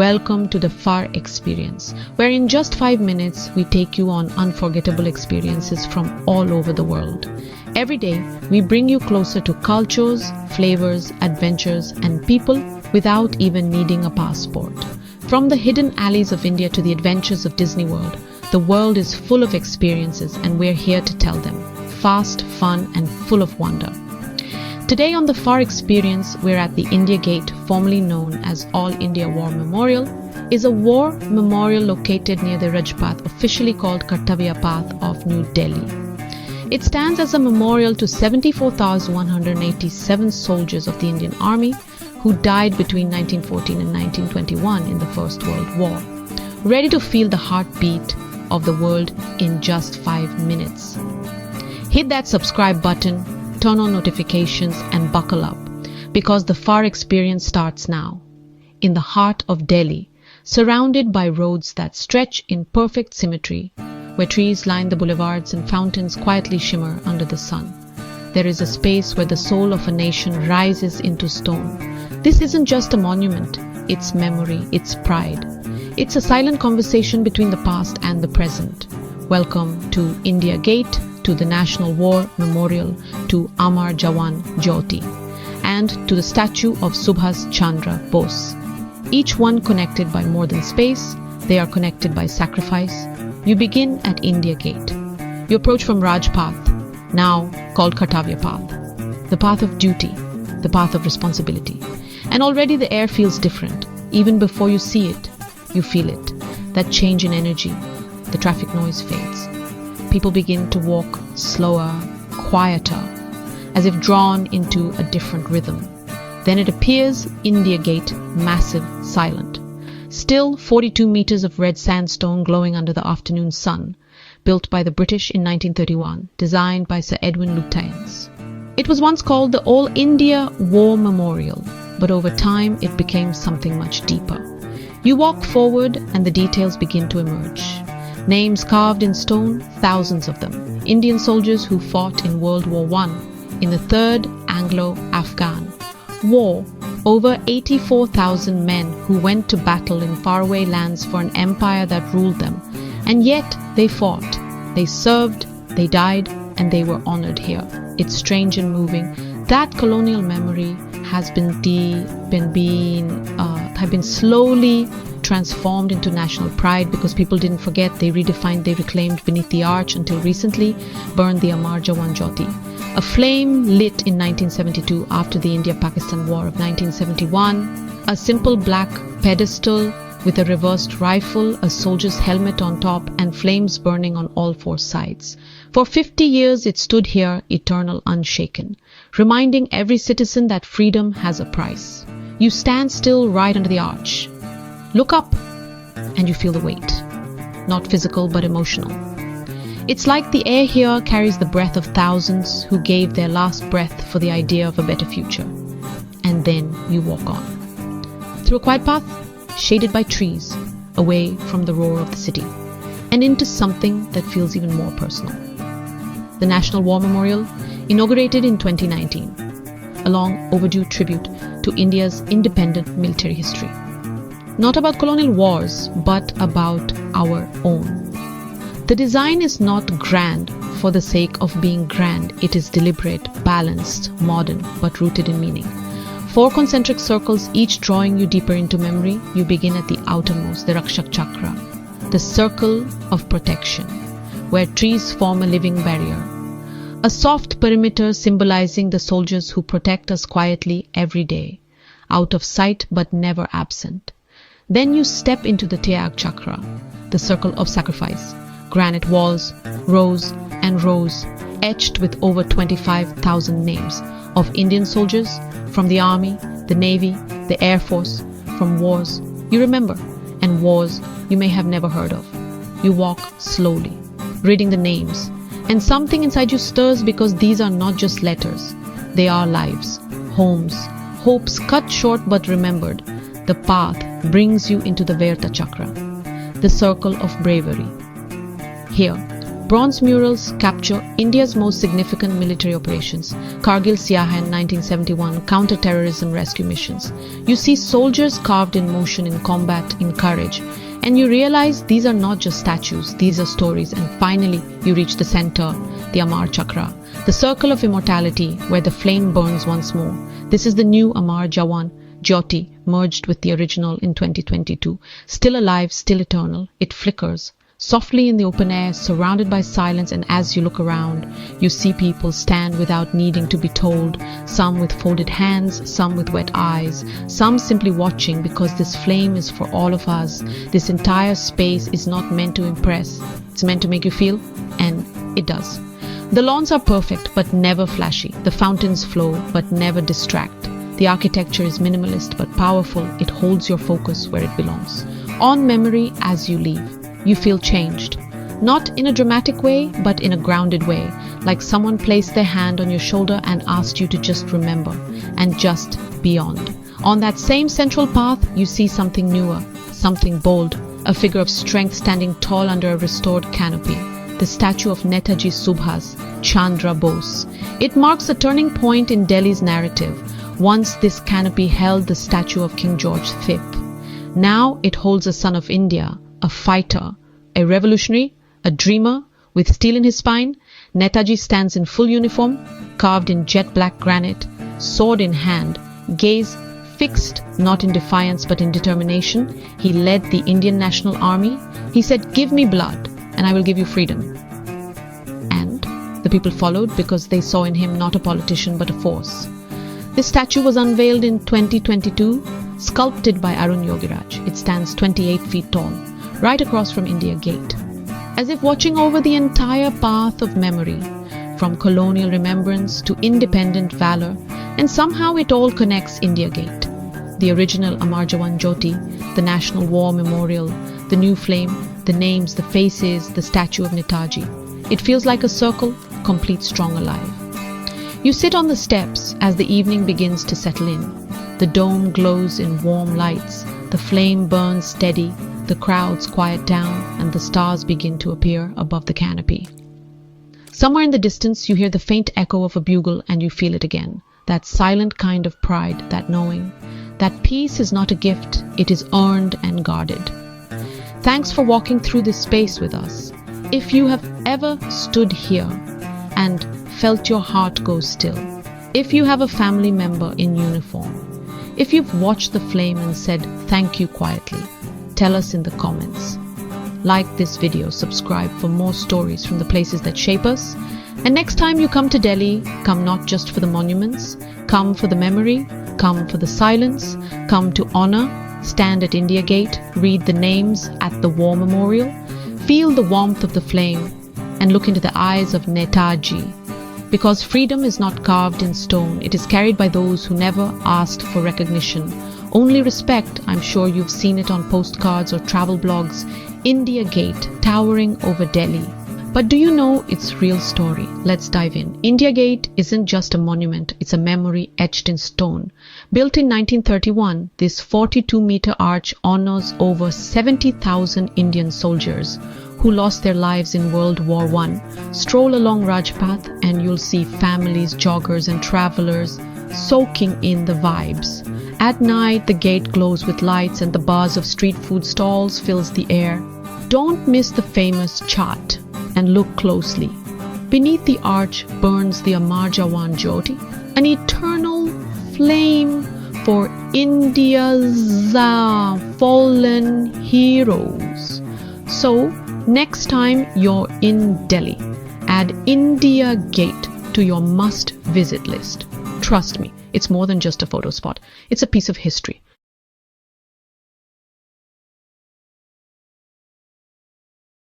welcome to the FAR experience, where in just 5 minutes we take you on unforgettable experiences from all over the world. Every day, we bring you closer to cultures, flavors, adventures, and people without even needing a passport. From the hidden alleys of India to the adventures of Disney World, the world is full of experiences and we're here to tell them. Fast, fun, and full of wonder. Today on the FAR experience, we're at the India Gate, formerly known as All India War Memorial, is a war memorial located near the Rajpath, officially called Kartavya Path of New Delhi. It stands as a memorial to 74,187 soldiers of the Indian Army who died between 1914 and 1921 in the First World War, ready to feel the heartbeat of the world in just 5 minutes. Hit that subscribe button, turn on notifications, and buckle up, because the FAR experience starts now. In the heart of Delhi, surrounded by roads that stretch in perfect symmetry, where trees line the boulevards and fountains quietly shimmer under the sun, there is a space where the soul of a nation rises into stone. This isn't just a monument, it's memory, it's pride. It's a silent conversation between the past and the present. Welcome to India Gate, to the National War Memorial, to Amar, Jawan, Jyoti, and to the statue of Subhas, Chandra, Bose. Each one connected by more than space, they are connected by sacrifice. You begin at India Gate. You approach from Rajpath, now called Kartavya Path, the path of duty, the path of responsibility. And already the air feels different. Even before you see it, you feel it, that change in energy. The traffic noise fades. People begin to walk slower, quieter, as if drawn into a different rhythm. Then it appears, India Gate, massive, silent. Still 42 meters of red sandstone glowing under the afternoon sun, built by the British in 1931, designed by Sir Edwin Lutyens. It was once called the All India War Memorial, but over time it became something much deeper. You walk forward and the details begin to emerge. Names carved in stone, thousands of them. Indian soldiers who fought in World War I, in the Third Anglo-Afghan War, over 84,000 men who went to battle in faraway lands for an empire that ruled them. And yet they fought, they served, they died, and they were honored here. It's strange and moving. That colonial memory has been slowly transformed into national pride, because people didn't forget, they redefined, they reclaimed beneath the arch until recently burned the Amar, Jawan, Jyoti. A flame lit in 1972 after the India-Pakistan War of 1971. A simple black pedestal with a reversed rifle, a soldier's helmet on top, and flames burning on all 4 sides. For 50 years it stood here, eternal, unshaken, reminding every citizen that freedom has a price. You stand still right under the arch. Look up, and you feel the weight. Not physical, but emotional. It's like the air here carries the breath of thousands who gave their last breath for the idea of a better future. And then you walk on. Through a quiet path, shaded by trees, away from the roar of the city, and into something that feels even more personal. The National War Memorial, inaugurated in 2019, a long overdue tribute to India's independent military history. Not about colonial wars, but about our own. The design is not grand for the sake of being grand. It is deliberate, balanced, modern, but rooted in meaning. 4 concentric circles, each drawing you deeper into memory. You begin at the outermost, the Rakshak Chakra, the circle of protection, where trees form a living barrier. A soft perimeter symbolizing the soldiers who protect us quietly every day, out of sight but never absent. Then you step into the Tyag Chakra, the circle of sacrifice. Granite walls, rows and rows, etched with over 25,000 names of Indian soldiers from the Army, the Navy, the Air Force, from wars you remember and wars you may have never heard of. You walk slowly, reading the names, and something inside you stirs, because these are not just letters. They are lives, homes, hopes cut short but remembered. The path brings you into the Virta Chakra, the circle of bravery. Here, Bronze murals capture India's most significant military operations, Kargil Siaha in 1971, counter-terrorism rescue missions. You see soldiers carved in motion, in combat, in courage. And you realize these are not just statues, these are stories. And finally, you reach the center, the Amar Chakra, the circle of immortality where the flame burns once more. This is the new Amar Jawan, Jyoti, merged with the original in 2022. Still alive, still eternal. It flickers softly in the open air, surrounded by silence, and as you look around, you see people stand without needing to be told, some with folded hands, some with wet eyes, some simply watching because this flame is for all of us. This entire space is not meant to impress, it's meant to make you feel, and it does. The lawns are perfect but never flashy. The fountains flow but never distract. The architecture is minimalist but powerful. It holds your focus where it belongs. On memory as you leave, you feel changed. Not in a dramatic way, but in a grounded way, like someone placed their hand on your shoulder and asked you to just remember and just beyond. On that same central path, you see something newer, something bold, a figure of strength standing tall under a restored canopy. The statue of Netaji Subhas, Chandra Bose. It marks a turning point in Delhi's narrative. Once this canopy held the statue of King George V. Now it holds a son of India, a fighter, a revolutionary, a dreamer. With steel in his spine, Netaji stands in full uniform, carved in jet black granite, sword in hand, gaze fixed not in defiance but in determination. He led the Indian National Army. He said, "Give me blood and I will give you freedom." And the people followed because they saw in him not a politician but a force. This statue was unveiled in 2022, sculpted by Arun Yogiraj. It stands 28 feet tall, right across from India Gate, as if watching over the entire path of memory, from colonial remembrance to independent valor, and somehow it all connects India Gate. The original Amar Jawan Jyoti, the National War Memorial, the new flame, the names, the faces, the statue of Netaji. It feels like a circle, complete, strong, alive. You sit on the steps as the evening begins to settle in. The dome glows in warm lights, the flame burns steady, the crowds quiet down, and the stars begin to appear above the canopy. Somewhere in the distance, you hear the faint echo of a bugle and you feel it again. That silent kind of pride, that knowing. That peace is not a gift, it is earned and guarded. Thanks for walking through this space with us. If you have ever stood here and felt your heart go still, if you have a family member in uniform, if you've watched the flame and said thank you quietly, tell us in the comments. Like this video, subscribe for more stories from the places that shape us. And next time you come to Delhi, come not just for the monuments, come for the memory, come for the silence, come to honor, stand at India Gate, read the names at the War Memorial, feel the warmth of the flame, and look into the eyes of Netaji. Because freedom is not carved in stone, it is carried by those who never asked for recognition. Only respect. I'm sure you've seen it on postcards or travel blogs. India Gate, towering over Delhi. But do you know its real story? Let's dive in. India Gate isn't just a monument, it's a memory etched in stone. Built in 1931, this 42-meter arch honors over 70,000 Indian soldiers who lost their lives in World War I. Stroll along Rajpath and you'll see families, joggers and travelers soaking in the vibes. At night, the gate glows with lights and the buzz of street food stalls fills the air. Don't miss the famous chaat and look closely. Beneath the arch burns the Amar Jawan Jyoti, an eternal flame for India's fallen heroes. So, next time you're in Delhi, add India Gate to your must-visit list. Trust me, it's more than just a photo spot. It's a piece of history,